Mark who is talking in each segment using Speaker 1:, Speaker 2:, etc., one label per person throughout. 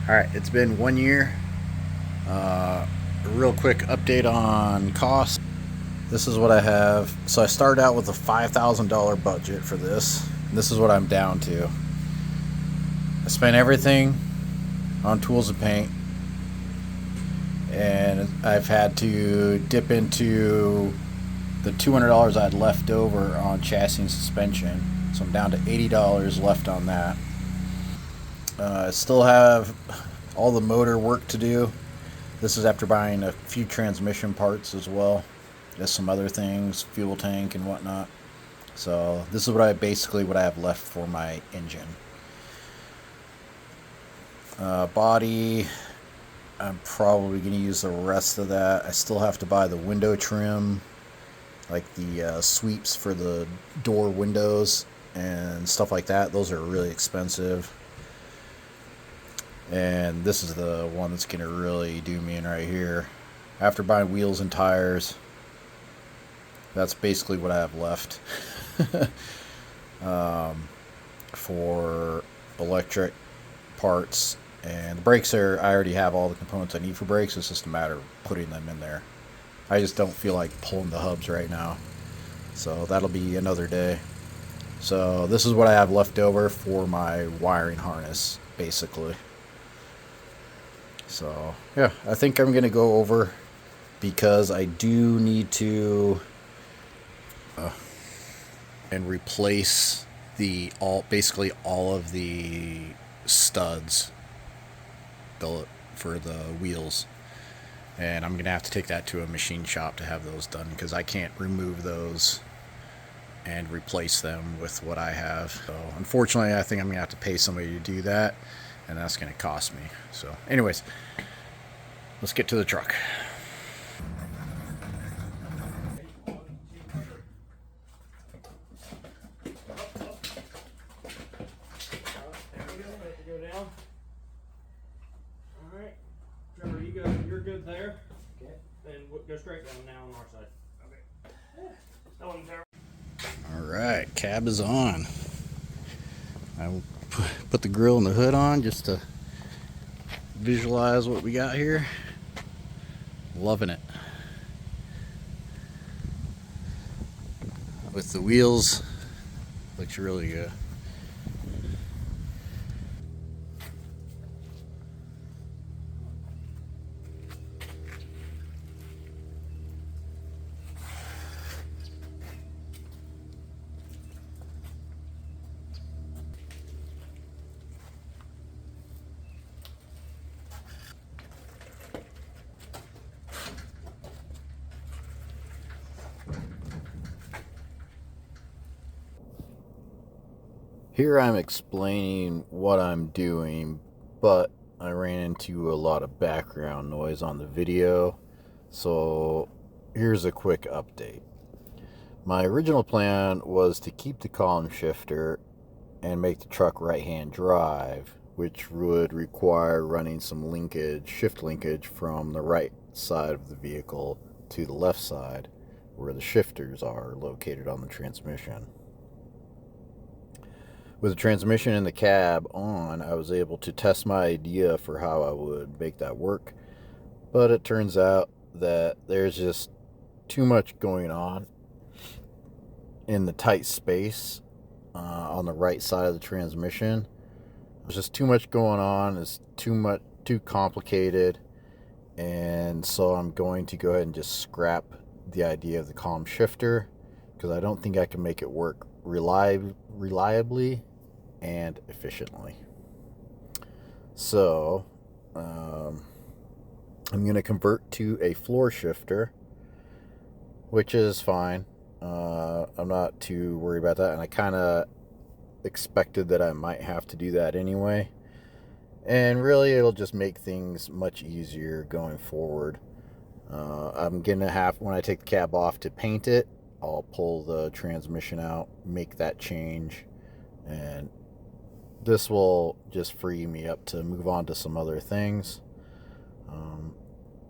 Speaker 1: Alright, it's been 1 year. A real quick update on cost. This is what I have. So I started out with a $5,000 budget for this. This is what I'm down to. I spent everything on tools and paint, and I've had to dip into the $200 I had left over on chassis and suspension. So I'm down to $80 left on that. I still have all the motor work to do. This is after buying a few transmission parts as well. Just some other things, fuel tank and whatnot. So this is what I have left for my engine. Body, I'm probably going to use the rest of that. I still have to buy the window trim, like the sweeps for the door windows and stuff like that. Those are really expensive. And this is the one that's going to really do me in right here. After buying wheels and tires, that's basically what I have left for electric parts. And the brakes I already have all the components I need for brakes. It's just a matter of putting them in there. I just don't feel like pulling the hubs right now. So that'll be another day. So this is what I have left over for my wiring harness, basically. So yeah, I think I'm gonna go over, because I do need to and replace basically all of the studs for the wheels, and I'm gonna have to take that to a machine shop to have those done, because I can't remove those and replace them with what I have. So unfortunately, I think I'm gonna have to pay somebody to do that, and that's gonna cost me. So anyways, let's get to the truck.
Speaker 2: Go down. All right, Trevor, you're good there. Okay. Then go straight down now on our side. Okay. Yeah. That wasn't terrible.
Speaker 1: All right, cab is on. I will put the grill and the hood on just to visualize what we got here. Loving it. With the wheels, looks really good. Here I'm explaining what I'm doing, but I ran into a lot of background noise on the video, so here's a quick update. My original plan was to keep the column shifter and make the truck right-hand drive, which would require running some shift linkage from the right side of the vehicle to the left side, where the shifters are located on the transmission. With the transmission in the cab on, I was able to test my idea for how I would make that work, but it turns out that there's just too much going on in the tight space on the right side of the transmission. There's just too much going on. It's too complicated, and so I'm going to go ahead and just scrap the idea of the column shifter, because I don't think I can make it work reliably and efficiently. So I'm going to convert to a floor shifter, which is fine. I'm not too worried about that, and I kind of expected that I might have to do that anyway. And really, it'll just make things much easier going forward. I'm going to have, when I take the cab off to paint it, I'll pull the transmission out, make that change, and this will just free me up to move on to some other things.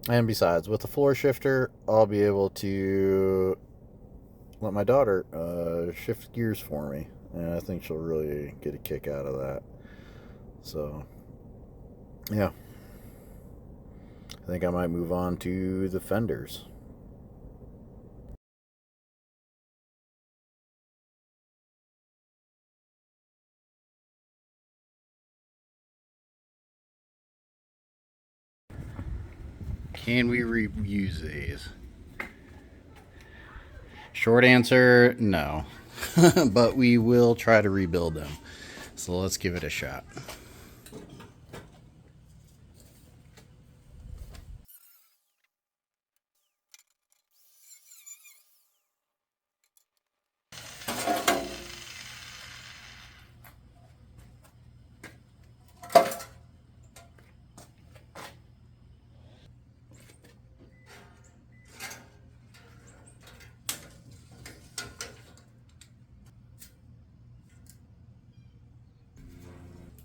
Speaker 1: And besides, with the floor shifter, I'll be able to let my daughter shift gears for me, and I think she'll really get a kick out of that. So Yeah. I think I might move on to the Fenders. Can we reuse these? Short answer, no. But we will try to rebuild them. So let's give it a shot.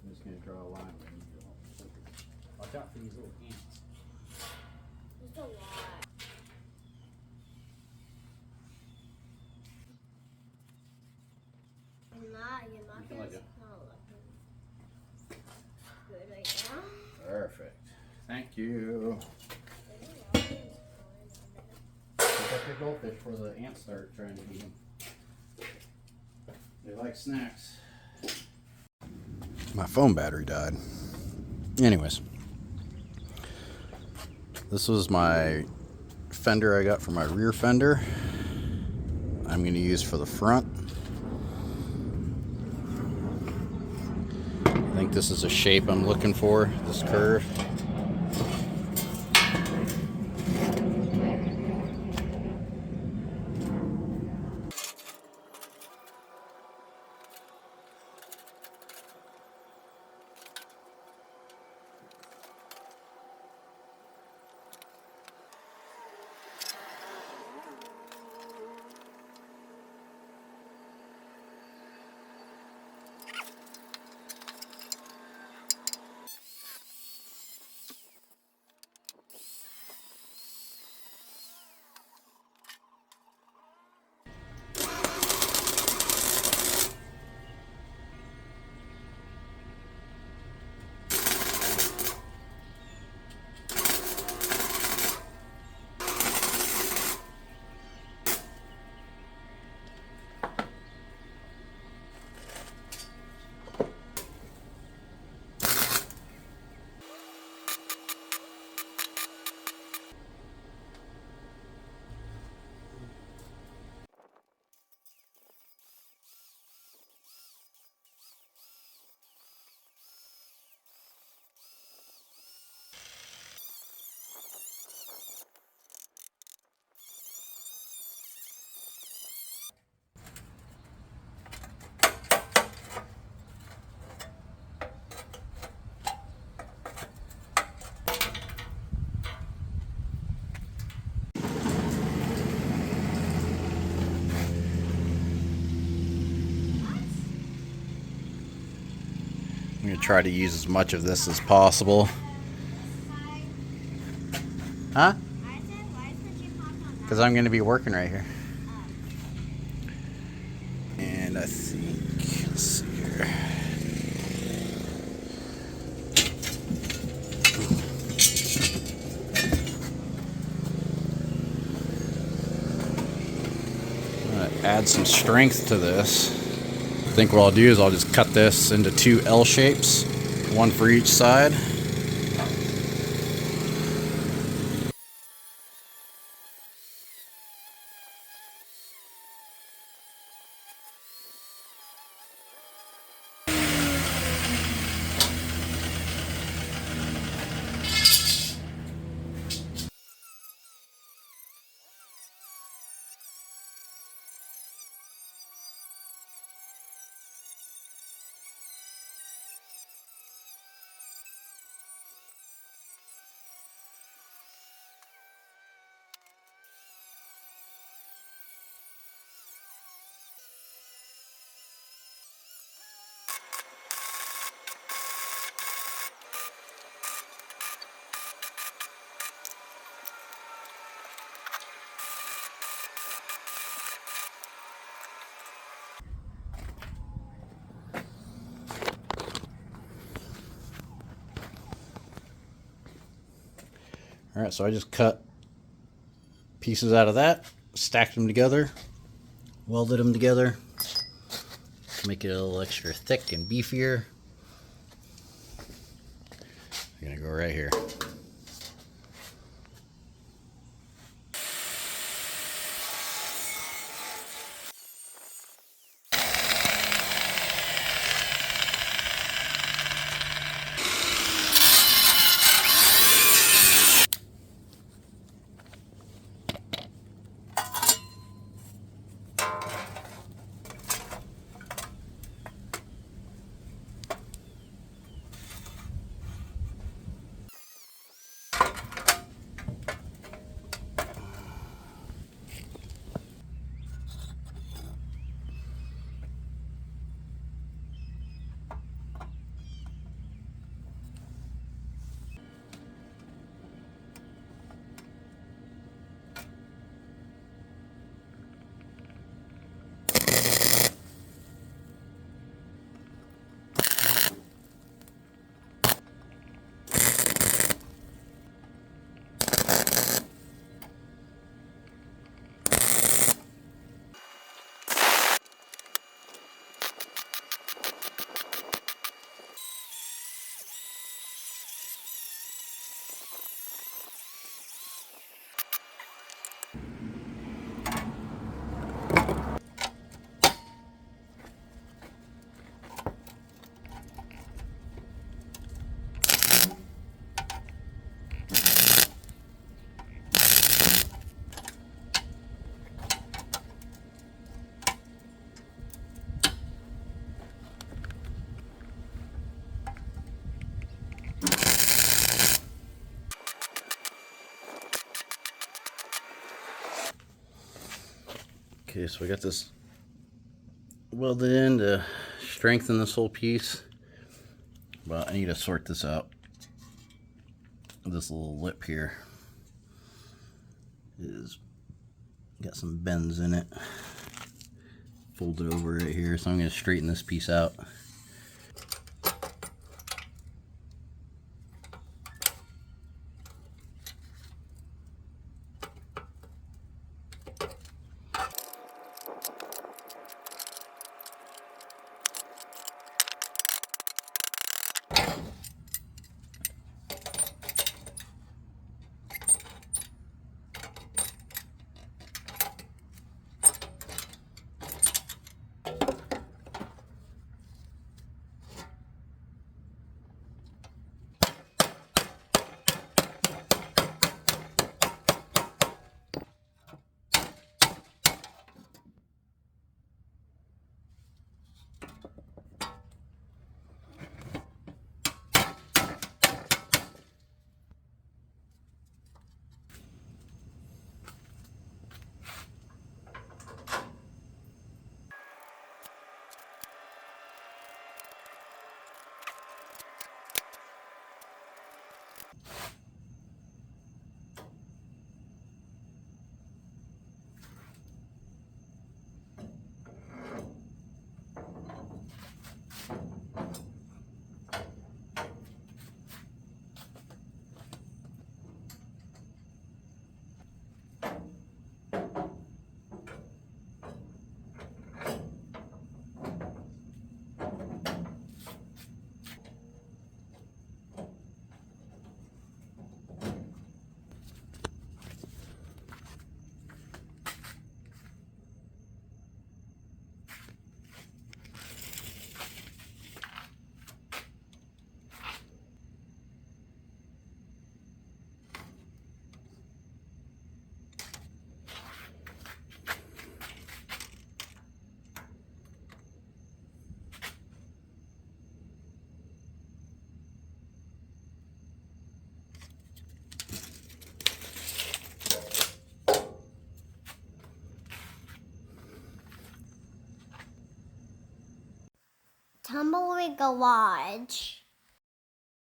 Speaker 1: I'm just going to draw a line.
Speaker 2: Watch out for these little ants.
Speaker 3: There's a lot. You're not gonna smell like good right now.
Speaker 1: Perfect. Thank you. Pick up your goldfish before the ants start trying to eat them. They like snacks. My phone battery died. Anyways, this was my fender I got for my rear fender. I'm going to use for the front. I think this is a shape I'm looking for, this curve. I'm going to try to use as much of this as possible. Huh? Because I'm going to be working right here. And I think, let's see here. I'm going to add some strength to this. I think what I'll do is I'll just cut this into 2 L shapes, one for each side.
Speaker 4: All right, so I just cut pieces out of that, stacked them together, welded them together to make it a little extra thick and beefier. I'm gonna go right here. Okay, so we got this welded in to strengthen this whole piece, but I need to sort this out. This little lip here is got some bends in it, folded over right here, so I'm going to straighten this piece out.
Speaker 3: Tumbleweed Garage.